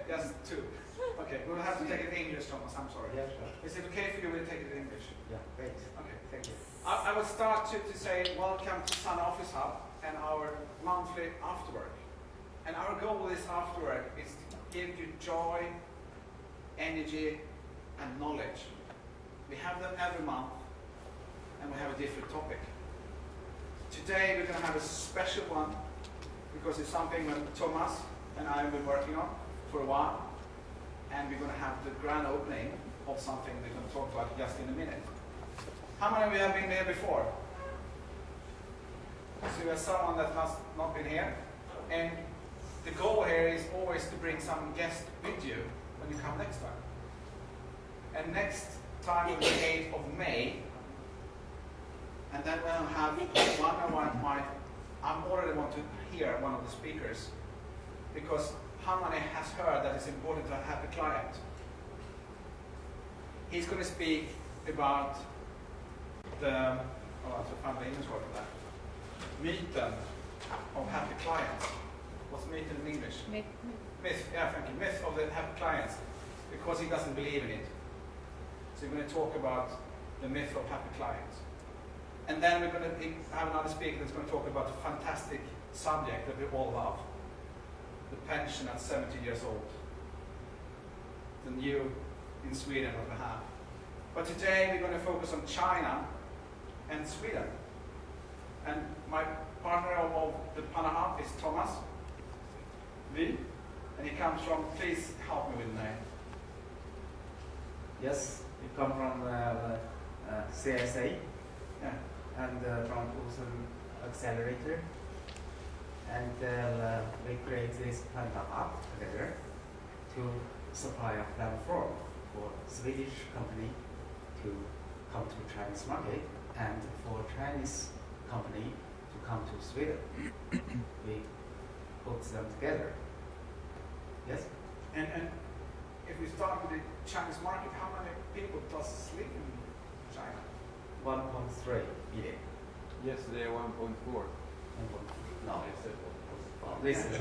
just two. Okay, we'll have to take it in English, Thomas, I'm sorry. Yeah, sure. Is it okay for you to take it in English? Yeah, great. Okay. Thank you. I will start to say welcome to Sanna Office Hub and our monthly Afterwork. And our goal with this Afterwork is to give you joy, energy, and knowledge. We have them every month, and we have a different topic. Today we're going to have a special one, because it's something that Thomas and I have been working on for a while, and we're going to have the grand opening of something we're going to talk about just in a minute. How many of you have been there before? So you have someone that has not been here, and the goal here is always to bring some guest with you when you come next time. And next time will be 8th of May, and then we'll have I already want to hear one of the speakers, because how many has heard that it's important to have a happy client? He's going to speak about the, find the English word for that, myten of happy clients. What's myth in English? Myth, yeah, thank you. Myth of the happy clients, because he doesn't believe in it. So we're going to talk about the myth of happy clients. And then we're going to have another speaker that's going to talk about a fantastic subject that we all love. The pension at 70 years old. The new in Sweden what we have. But today we're going to focus on China and Sweden. And my partner of the Panda Hub is Thomas. And he comes from, please help me with the name. Yes, we come from CSA. Yeah. And from Ocean Accelerator, and we create this Panda Hub together to supply a platform for Swedish company to come to Chinese market, and for Chinese company to come to Sweden. We put them together. Yes. And if we start with the Chinese market, how many people does live in China? 1.3 billion. Yesterday 1.4. No. I said This is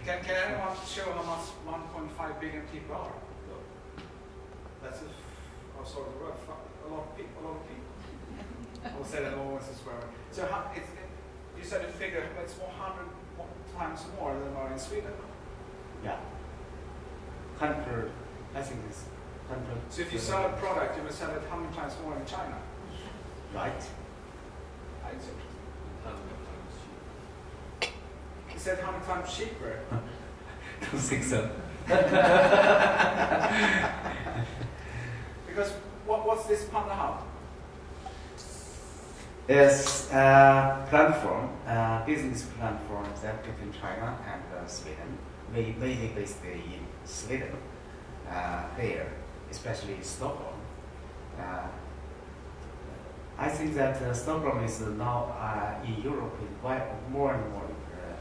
Can anyone show how much 1.5 billion people are? That's a lot of people. I will say that always as well. So you said a figure, but it's 100 times more than are in Sweden. Yeah. 100, I think it's 100. So if you sell a product, you will sell it 100 times more in China. Right. It's interesting. He said 100 times cheaper. Don't think so. Because what's this Panda Hub? It's a platform, business platform that between China and Sweden. We mainly based in Sweden, there, especially Stockholm. I think that Stockholm is now in Europe is more and more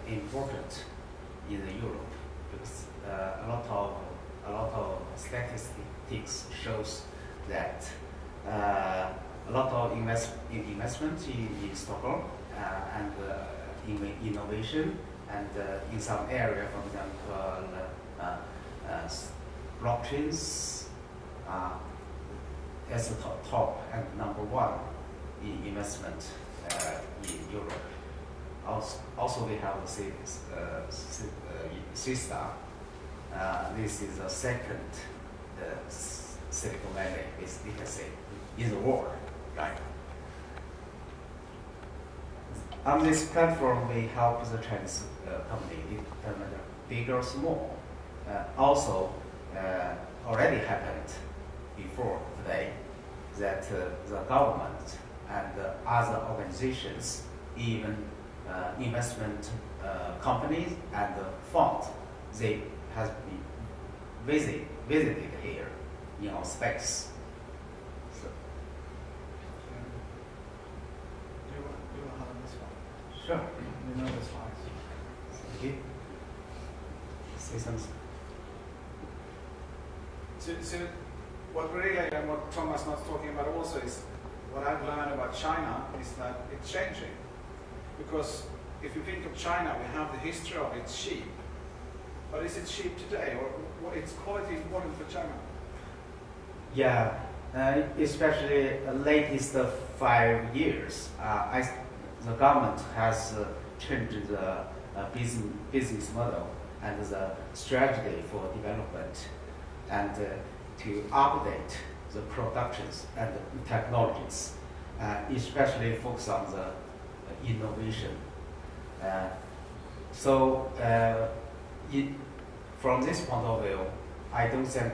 important in Europe, because a lot of statistics shows that a lot of investment in Stockholm and innovation, and in some area, for example, blockchains as a top and number one investment in Europe. Also we have Sista. This is the second Silicon Valley, we can say, in the world, right? On this platform, we help the Chinese company, big or small. Also, already happened before today that the government and other organizations, even investment companies and funds, they have been visited here in our space. So. You will have this one. Sure. You know the slides. Thank you. Say something. So what really, and what Thomas was talking about also is, what I've learned about China is that it's changing. Because if you think of China, we have the history of it's cheap. But is it cheap today? Or quality important for China? Yeah, especially latest 5 years, the government has changed the business model and the strategy for development and to update the productions and the technologies, especially focus on the innovation. From this point of view, I don't think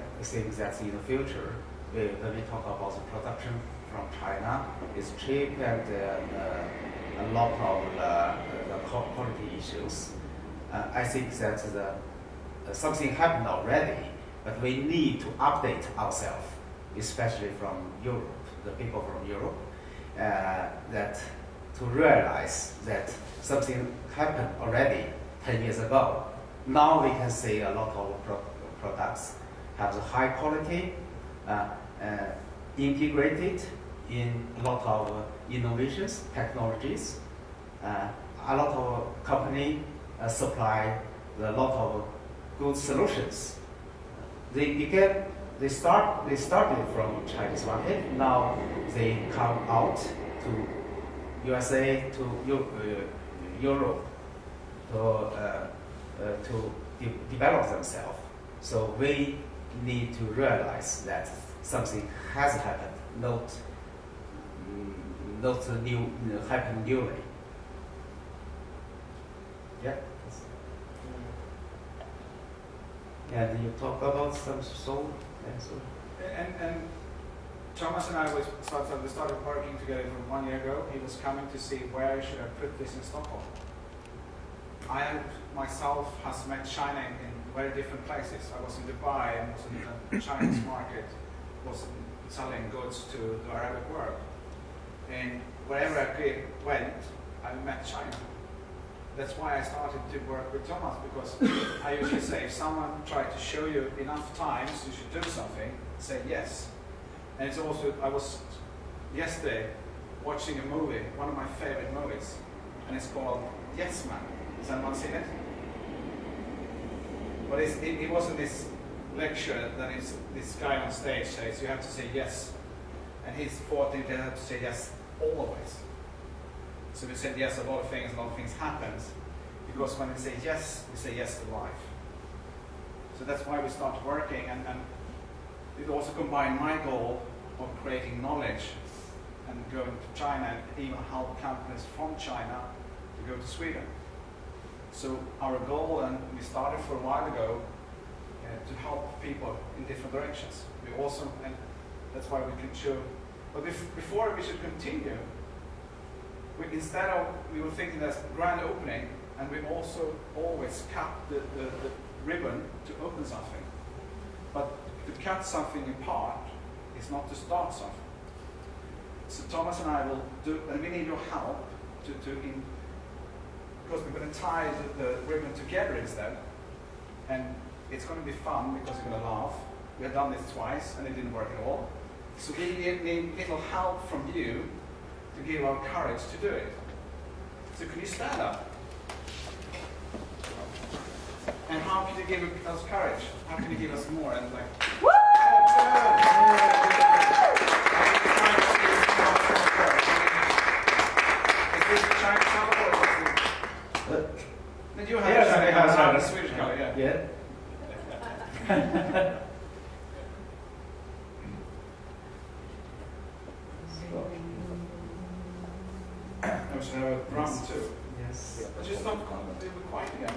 that in the future, when we talk about the production from China, it's cheap and a lot of the quality issues. I think that something happened already, but we need to update ourselves, especially from Europe, the people from Europe, that to realize that something happened already 10 years ago. Now we can see a lot of products have the high quality, integrated in a lot of innovations, technologies. A lot of company supply a lot of good solutions. They started from Chinese market. Now they come out to USA, to Europe, to develop themselves. So we need to realize that something has happened, not new, happened newly. Yeah. And you talk about some soul and so. And Thomas and I started working together from 1 year ago. He was coming to see where should I put this in Stockholm. I myself has met China in very different places. I was in Dubai and was in the Chinese market, was selling goods to the Arabic world. And wherever I went, I met China. That's why I started to work with Thomas, because I usually say if someone tried to show you enough times you should do something, say yes. And it's also, I was yesterday watching a movie, one of my favorite movies, and it's called Yes Man. Has anyone seen it? But it wasn't this lecture that it's this guy on stage says you have to say yes. And his thought is they have to say yes always. So we said yes a lot of things happens. Because when we say yes to life. So that's why we start working, and it also combined my goal of creating knowledge and going to China and even help companies from China to go to Sweden. So our goal, and we started for a while ago, to help people in different directions. We also, and that's why we can show, but before we should continue, we were thinking that's grand opening, and we also always cut the ribbon to open something. But to cut something apart is not to start something. So Thomas and I will do, and we need your help because we're going to tie the ribbon together instead. And it's going to be fun because we're going to laugh. We have done this twice and it didn't work at all. So we need little help from you to give our courage to do it. So can you stand up? And how can you give us courage? How can you give us more? And like, woo! Is this the Chinese color or is it? Did you have the Swedish color? Yeah. I should have a drum too. Yes. But just not be quiet again.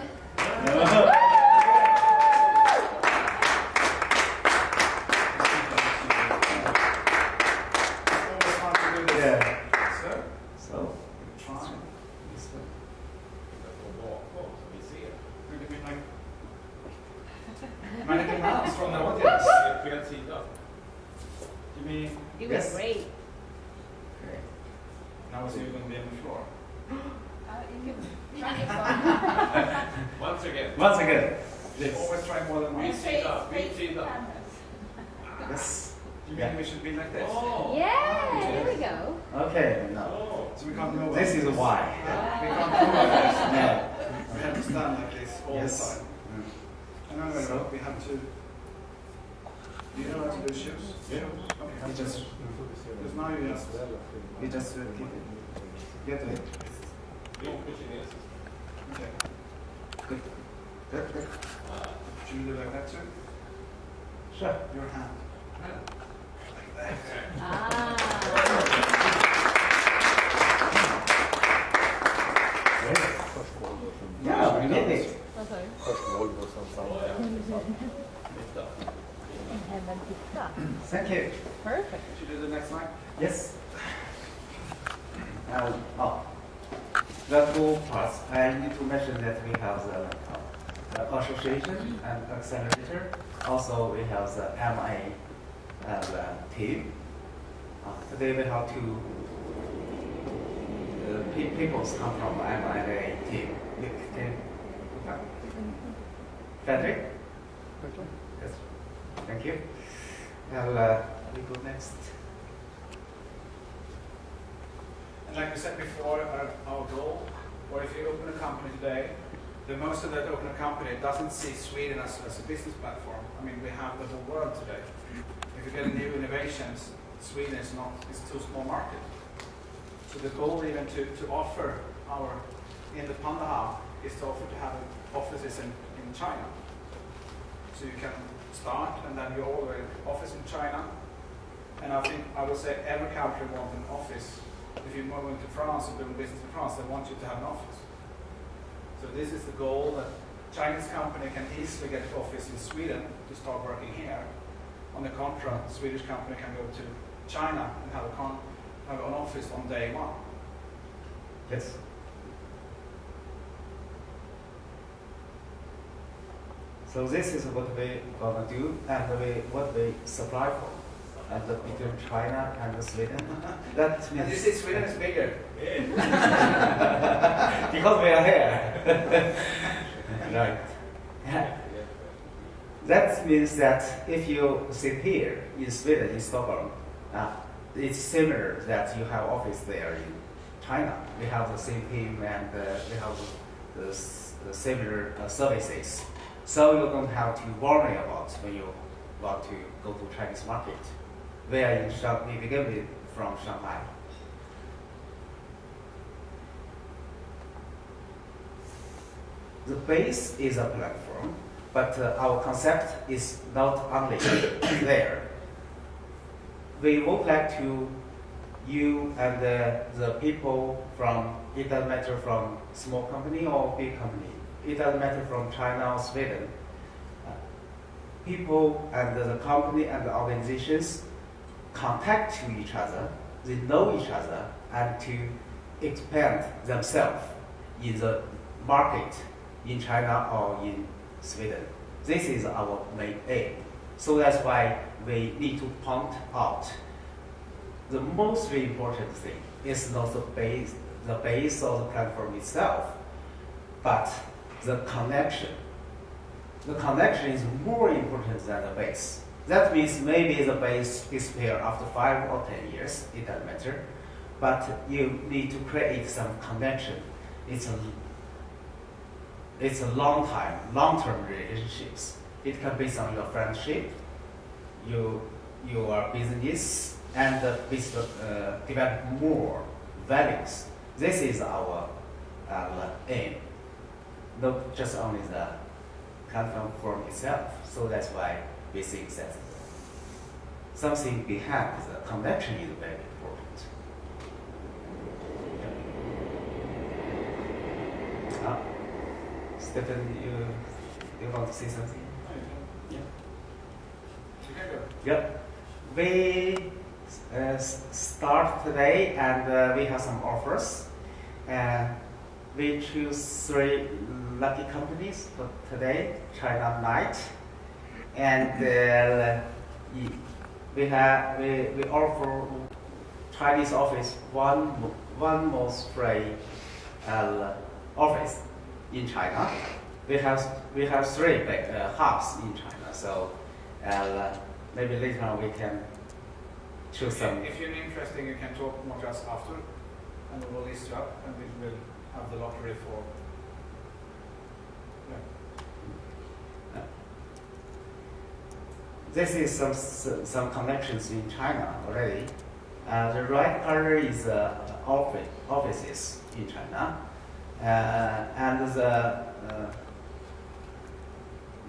Many miles from the audience. You mean? You were great. Now is you going to be on the floor? You can try it. Once again. They always try more than We once. see that. Yes. You mean we should be like this? Oh. Yeah, there we go. Okay, no. Oh. So we can't move. This is why. We can't move like this. Yeah. We have to stand like this all Yes. the time. And then we have to Do you know how to do shoes? Yeah. Okay. You just Because now you just. keep it. Get it. Okay. Good. Good. Good. Should you do like that too? Sure. Your hand. Like that. Ah. Yeah, we did it. Vad sa du? Först Volvo, sen samt. Även titta. Thank you. Perfect. Should you do the next line? Yes. The two parts. I need to mention that we have the association and accelerator. Also, we have the MA and team. Today we have two people come from MA team. Frederick? Yes. Thank you. And we go next. And like we said before, our goal, or if you open a company today, the most of that open a company doesn't see Sweden as a business platform. I mean, we have the whole world today. If you get new innovations, Sweden is too small market. So the goal even to offer in the Panda Hub is to offer to have offices in China. So you can start and then you already office in China. And I would say every country wants an office. If you're moving to France or doing business in France, they want you to have an office. So this is the goal, that Chinese company can easily get an office in Sweden to start working here. On the contrary, Swedish company can go to China and have an office on day one. Yes. So this is what we gonna do, and what we supply for, and between China and Sweden. That And means you see, Sweden is bigger. because we are here. Right. That means that if you sit here in Sweden, in Stockholm, it's similar that you have office there in China. We have the same team and we have the similar services. So you don't have to worry about when you want to go to Chinese market. We are in we begin with from Shanghai. The base is a platform, but our concept is not only there. We would like to you and the people from, it doesn't matter from small company or big company, it doesn't matter from China or Sweden. People and the company and the organizations contact to each other, they know each other, and to expand themselves in the market in China or in Sweden. This is our main aim. So that's why we need to point out the most important thing is not the base of the platform itself, but the connection. The connection is more important than the base. That means maybe the base disappear after 5 or 10 years, it doesn't matter. But you need to create some connection. It's a long-term relationships. It can be some your friendship, your business, and develop more values. This is our aim, not just only the platform itself. So that's why we think that something behind the connection is very important. Stephen, you want to say something? Yeah. Yep. We start today, and we have some offers. We choose 3 lucky companies for today, China night, and we offer Chinese office one most free office in China. We have 3 hubs in China, so maybe later on we can choose some. If you're interested, you can talk more to us after, and we will list you up, and we will have the lottery for. this is some connections in China already. The right color is offices in China, and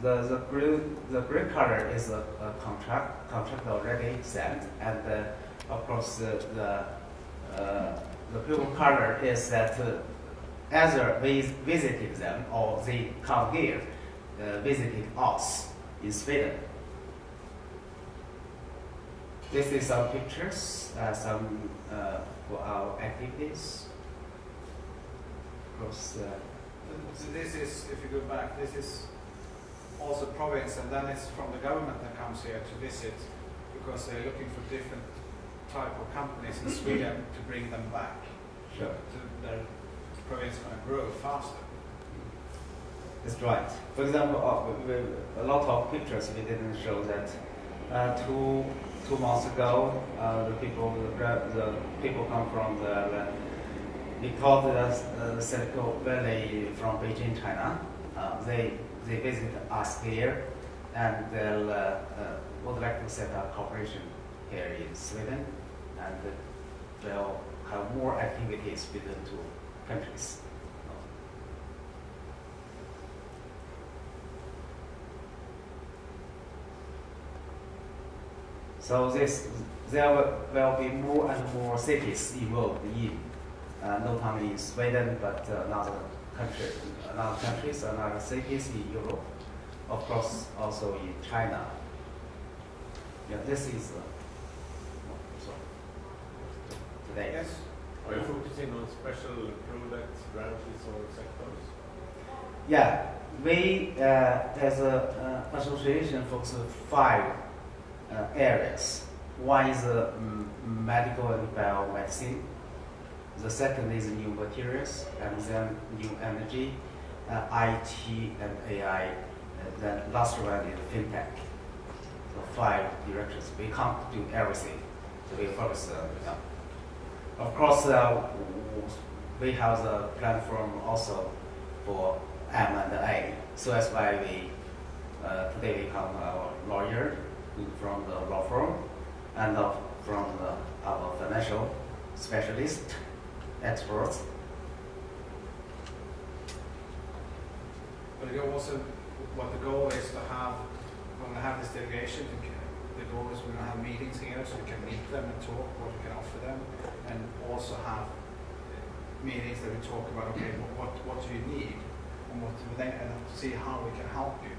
the blue color is a contract already sent, and of course the purple color is that either we visited them or they come here, visited us in Sweden. This is some pictures, some for our activities. Of course, so this is, if you go back, this is also province, and then it's from the government that comes here to visit, because they're looking for different type of companies in Sweden to bring them back. Sure. To their province going to grow faster. That's right. For example, a lot of pictures we didn't show that 2 months ago, the people come from we call the Silicon Valley from Beijing, China. They visit us here, and they would like to set up cooperation here in Sweden, and they'll have more activities between the two countries. So there will be more and more cities involved in, not only in Sweden, but other countries and other cities in Europe. Of course, also in China. Yeah, this is today. Yes. Are you focusing on special products, branches, or sectors? Yeah, we as an association focus on 5 areas. One is medical and biomedicine. The second is new materials, and then new energy, IT and AI. Then last one is fintech. So 5 directions. We can't do everything. So we focus. Of course, we have the platform also for M and A. So that's why we today we come our lawyer from the law firm, and from our financial specialist, experts. But also, what the goal is to have, when we have this delegation, the goal is we're going to have meetings here so we can meet them and talk what we can offer them, and also have meetings that we talk about, okay, what do you need, and see how we can help you.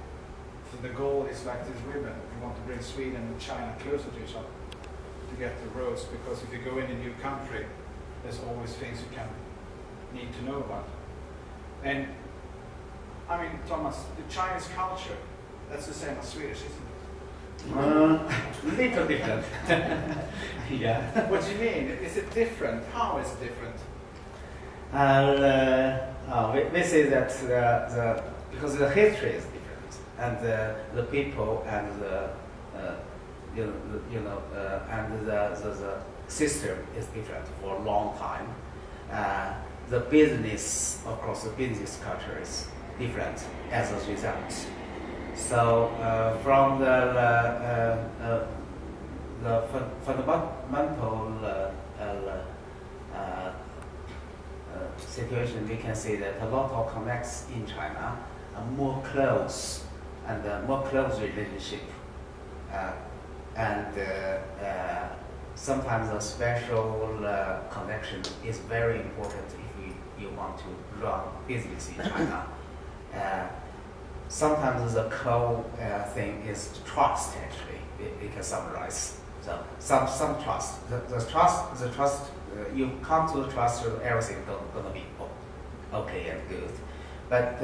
So the goal is like this ribbon. We want to bring Sweden and China closer to each other to get the roads, because if you go in a new country, there's always things you can need to know about. And I mean, Thomas, the Chinese culture, that's the same as Swedish, isn't it? Little different. Yeah. What do you mean? Is it different? How is it different? We say that because the history is different, and the people and the and the system is different for a long time. The business, of course, the business culture is different as a result. So from the fundamental situation, we can say that a lot of connects in China are more close and more close relationship, and sometimes a special connection is very important if you want to run business in China. Sometimes the core thing is trust. Actually, we can summarize. So some trust. The trust. You come to the trust, everything gonna be okay and good. But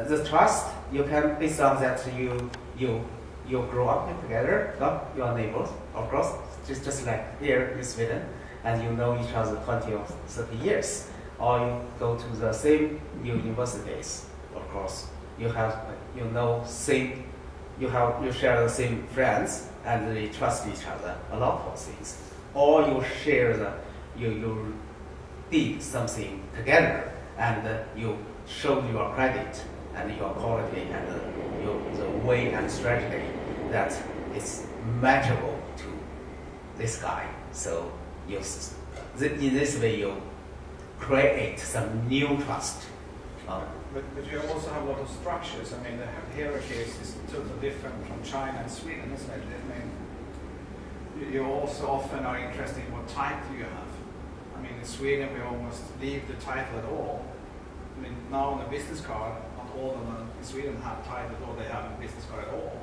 the trust you can based on that you grow up together, your neighbors, of course, just like here in Sweden, and you know each other 20 or 30 years, or you go to the same universities, of course. You share the same friends, and they trust each other a lot of things. Or you share you did something together, and you show your credit and your quality and the way and strategy that is matchable to this guy. So in this way you create some new trust. But you also have a lot of structures. I mean, the hierarchy is totally different from China and Sweden, isn't it? I mean, you also often are interested in what title you have. I mean, in Sweden we almost leave the title at all. I mean, now on the business card, not all of them in Sweden have title, or they have a business card at all.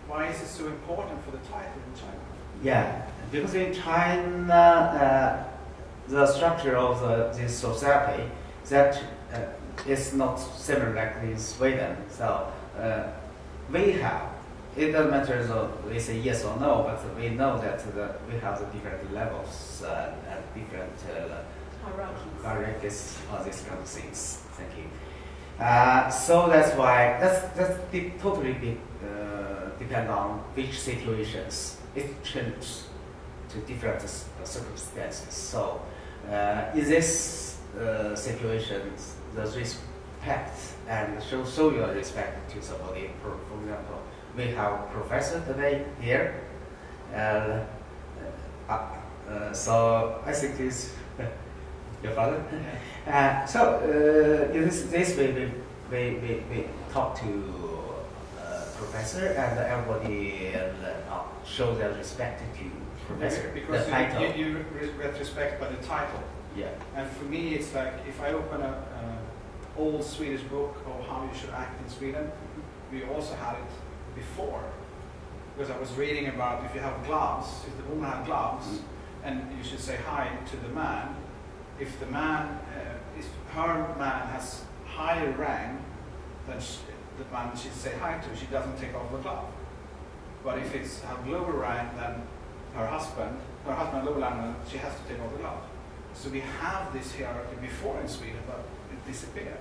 Why is it so important for the title in China? Yeah, because in China, the structure of this society that is not similar like in Sweden. So we have, it doesn't matter if we say yes or no, but we know that we have the different levels and different hierarchies for these kind of things. Thank you. So that's why that's totally depend on which situations it changes to different circumstances. So in this situations, the respect and show your respect to somebody. For example, we have professor today here, so I think this your father. So in this way, we talk to professor, and everybody show their respect to professor. Because the title. you get respect by the title. Yeah. And for me, it's like if I open a old Swedish book of how you should act in Sweden, we also had it before. Because I was reading about if you have gloves, if the woman had gloves, and you should say hi to the man. If the man, if her man has higher rank than the man she say hi to, she doesn't take off the glove. But if it's have lower rank than her husband lower rank, she has to take off the glove. So we have this hierarchy before in Sweden, but it disappeared.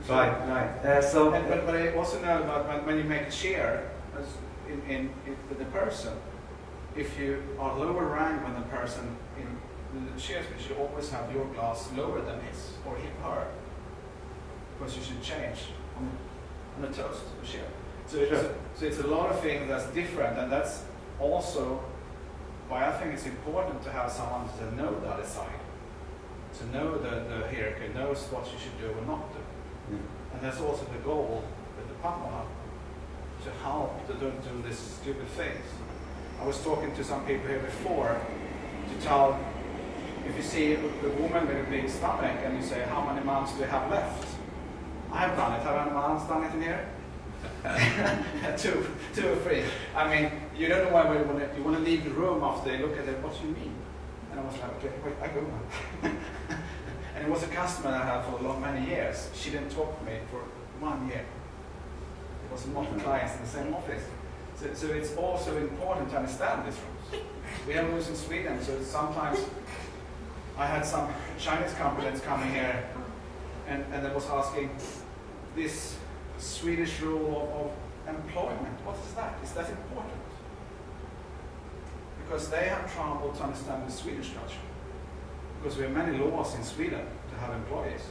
Right. But I also know about when you make a chair in with the person, if you are lower rank than the person in the chair, you should always have your glass lower than his or her, because you should change on the toast of the chair. So it's a lot of things that's different, and that's also why I think it's important to have someone to know the other side, to know the hierarchy, knows what you should do or not do. And that's also the goal with the Panda Hub, to help to don't do these stupid things. I was talking to some people here before to tell, if you see a woman with a big stomach and you say, how many months do you have left? I've done it. Have anyone else done it in here? two or three. I mean, you don't know why you want to leave the room after they look at it. What do you mean? And I was like, okay, wait, I go now. And it was a customer I had for many years. She didn't talk to me for 1 year. It was multiple clients in the same office. So it's also important to understand these rules. We have rules in Sweden, so sometimes I had some Chinese companies coming here and they was asking this Swedish rule of employment. What is that? Is that important? Because they have trouble to understand the Swedish culture. Because we have many laws in Sweden to have employees,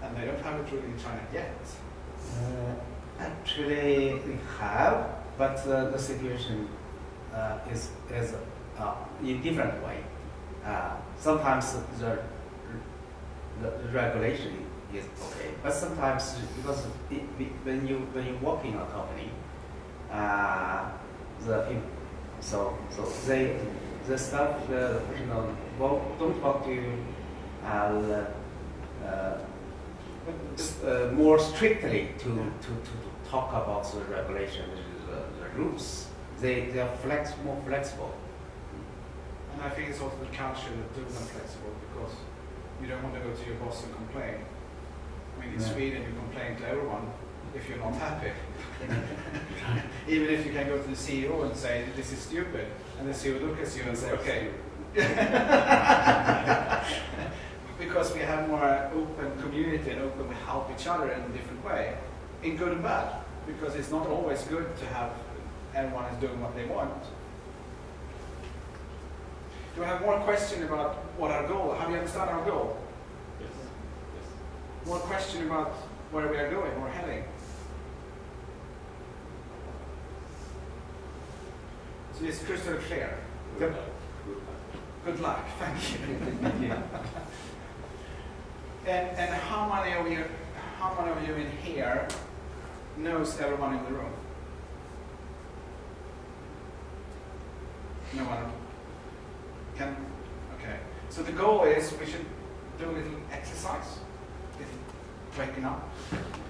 and they don't have it really in China yet. Actually, we have, but the situation is in different way. Sometimes the regulation is okay, but sometimes because when you work in a company, the staff, the personnel don't want to more strictly to talk about the regulation, the rules. They are more flexible. And I think it's also the culture that do them flexible, because you don't want to go to your boss and complain. I mean, in Sweden you complain to everyone if you're not happy. Even if you can go to the CEO and say, this is stupid, and the CEO look at you and say, okay. Because we have more open community and we help each other in a different way, in good and bad, because it's not always good to have everyone is doing what they want. Do we have more question about what our goal? How do you understand our goal? Yes. More question about where we are going, we're heading. So it's crystal clear. Good luck. Thank you. And how many of you in here knows everyone in the room? No one can. Okay. So the goal is we should do a little exercise, little waking up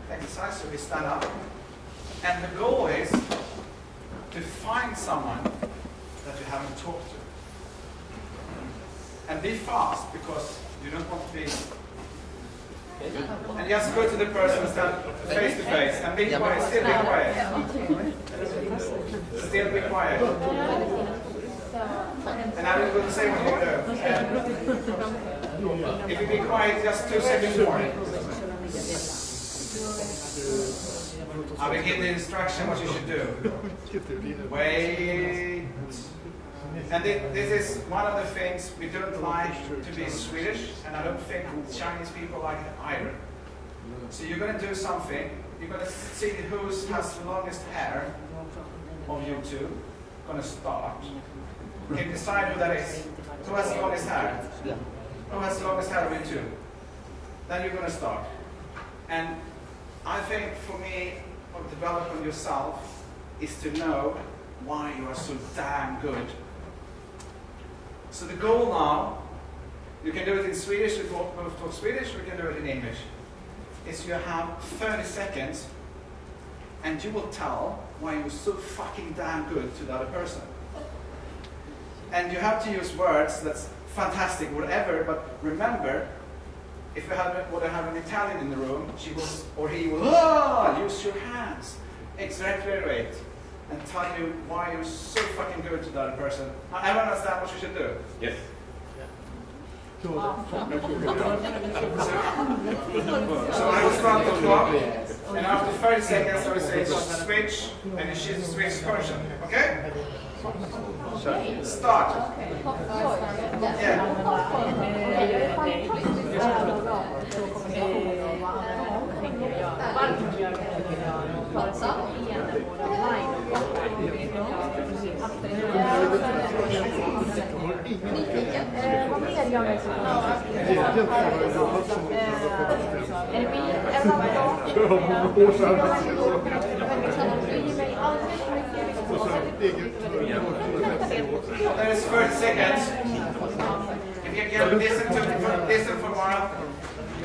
exercise. So we stand up, and the goal is to find someone that you haven't talked to, and be fast because you don't want to be. And just go to the person and stand face to face and be quiet. Still be quiet. Still be quiet. And I will go to say what you do. If you be quiet, just 2 seconds more. I will give the instruction what you should do. Wait. And this is one of the things we don't like to be Swedish, and I don't think Chinese people like it either. So you're going to do something. You're going to see who has the longest hair of you two. Going to start. Can you decide who that is? Who has the longest hair? Who has the longest hair of you two? Then you're going to start. And I think for me, of developing yourself is to know why you are so damn good. So the goal now, you can do it in Swedish, we both talk Swedish, we can do it in English, is you have 30 seconds and you will tell why you're so fucking damn good to the other person. And you have to use words that's fantastic, whatever, but remember, if you would have an Italian in the room, she will, or he will, use your hands, exaggerate, and tell you why you're so fucking good to the other person. I don't understand what you should do. Yes. So I will start the clock, and after 30 seconds I will say switch, and you should switch person. Okay? Start. Yeah. That is 30 seconds. If you can listen for a while.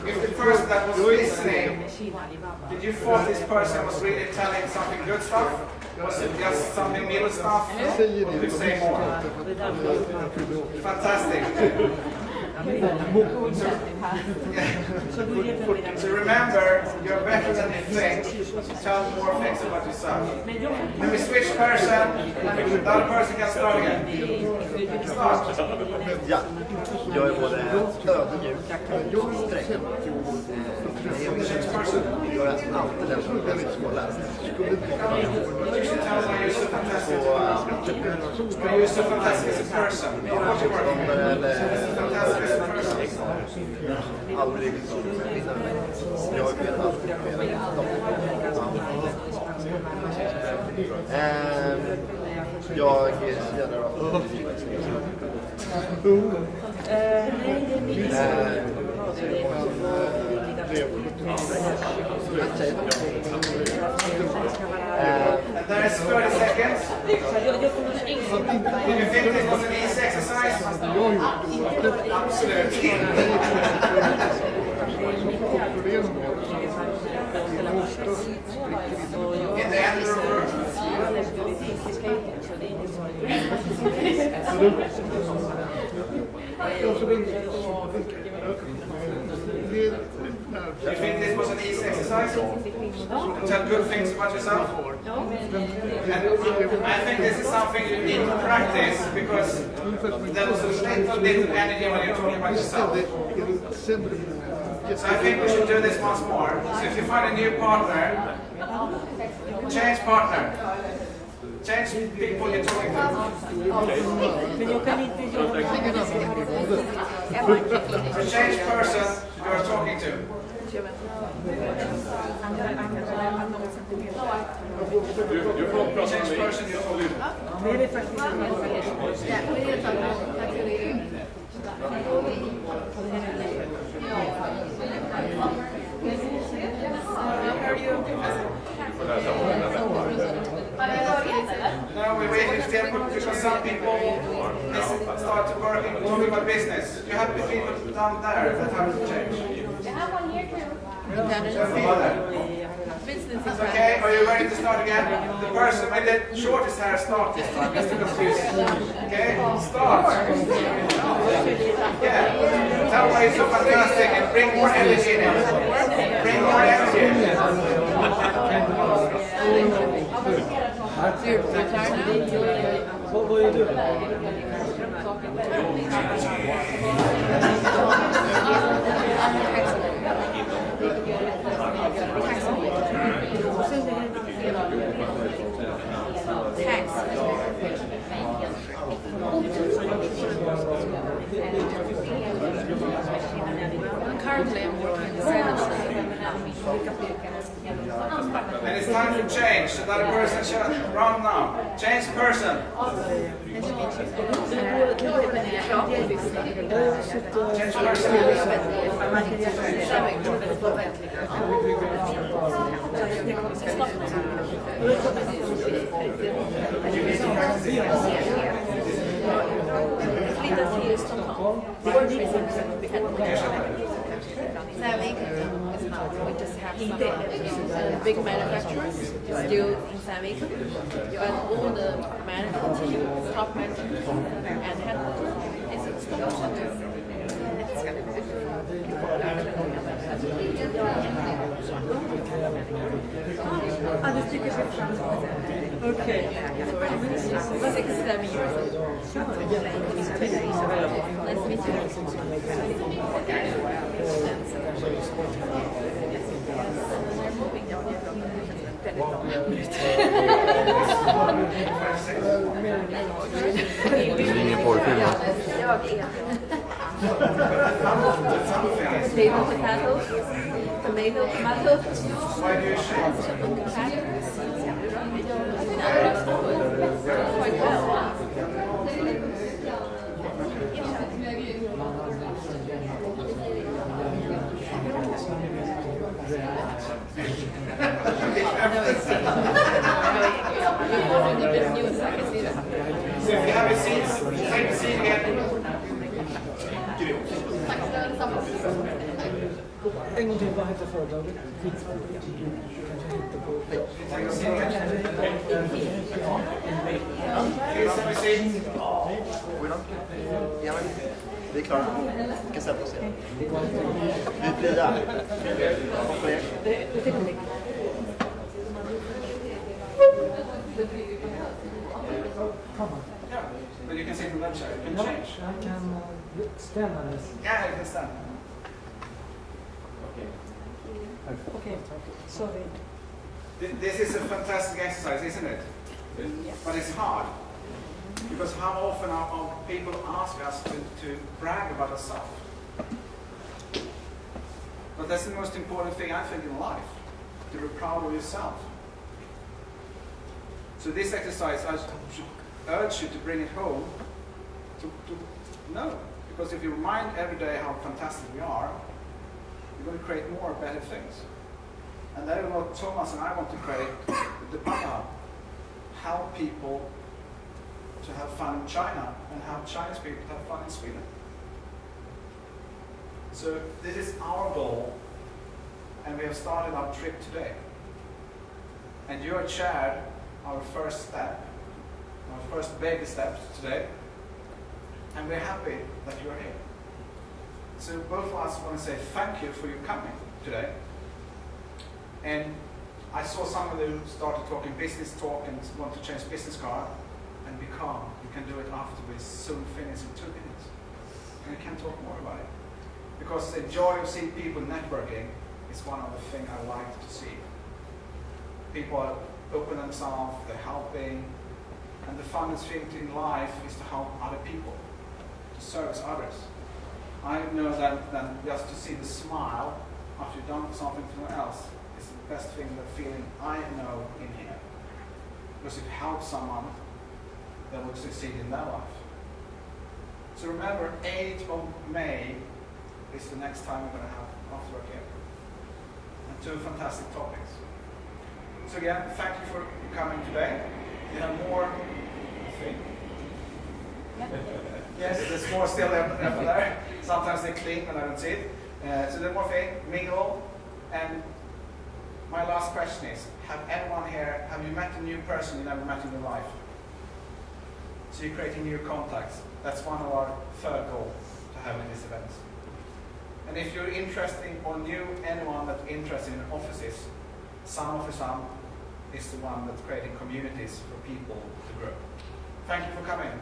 If the person that was listening, did you thought this person was really telling something good stuff? Was it just something middle stuff? Or did you say more? Fantastic. So remember, you're better than you think. Tell more things about yourself. When we switch person, the other person can start again. Start. Ja, jag är både ödmjuk och sträng. Jag är alltid den som är bäst på att lära sig. You're so fantastic as a person. Aldrig så vinna. Jag vet alltid mer än dem. Jag är generös. And there is 30 seconds. Do you think this was an easy exercise? Absolutely. In the end of the room. Do you think this was an easy exercise? Tell good things about yourself? And I think this is something you need to practice because there was a little energy when you're talking about yourself. So I think we should do this once more. So if you find a new partner, change partner. Change people you're talking to. So change person you are talking to. Du får prata Change med person you're talking to. Det är det faktiskt. Ja, det är helt annat. Tack ska du No, we wait still because some people start working doing a business. You have people down there that have to change. I have one here too. That's okay. Are you ready to start again? The person with the shortest hair start this time, just to confuse you. Okay, start. Yeah. Tell why it's so fantastic and bring more energy in it. Bring more energy in it. Vad är du? Currently I'm working in the sales. And it's time to change. So that person should run now. Change person. Change We just have some big manufacturers still in Sverige, but all the management team, top management and headquarters is in Stockholm. Okej. 6-7 years. Nice to meet you. Det är ingen porrfilm. Potato, tomato. Why do you change? Quite well. So if you have a seat, take a seat again. En gång till, vad heter företaget? Take a seat again. Please have a seat. Ja, men vi är klara. Vi kan sätta oss igen. Vi är fria. Yeah, but you can sit on that chair. You can change. Jag kan ställa this. Yeah, you can stand. Okej, sorry. This is a fantastic exercise, isn't it? But it's hard. Because how often are people ask us to brag about ourselves? But that's the most important thing I think in life, to be proud of yourself. So this exercise, I should urge you to bring it home to know. Because if you remind every day how fantastic we are, you're going to create more better things. And that is what Thomas and I want to create with the Panda Hub. Help people to have fun in China and help Chinese people to have fun in Sweden. So this is our goal, and we have started our trip today. And you have shared our first step, our first baby steps today, and we're happy that you're here. So both of us want to say thank you for your coming today. And I saw some of you started talking business talk and want to change business card, and be calm. You can do it after we soon finish in 2 minutes. And we can talk more about it. Because the joy of seeing people networking is one of the things I like to see. People are open themselves, they're helping, and the funnest thing in life is to help other people, to service others. I know that just to see the smile after you've done something for someone else is the best thing, the feeling I know in here. Because if you help someone, that will succeed in their life. So remember, 8th of May is the next time we're going to have Afterwork here. And 2 fantastic topics. So again, thank you for coming today. You have more, I think. Yes, there's more still there. Sometimes they clean and I don't see it. So there's more thing, mingle. And my last question is, have anyone here, have you met a new person you never met in your life? So you're creating new contacts. That's one of our 3rd goals to have in these events. And if you're interested or knew anyone that's interested in offices, Sanna Office Hub is the one that's creating communities for people to grow. Thank you for coming.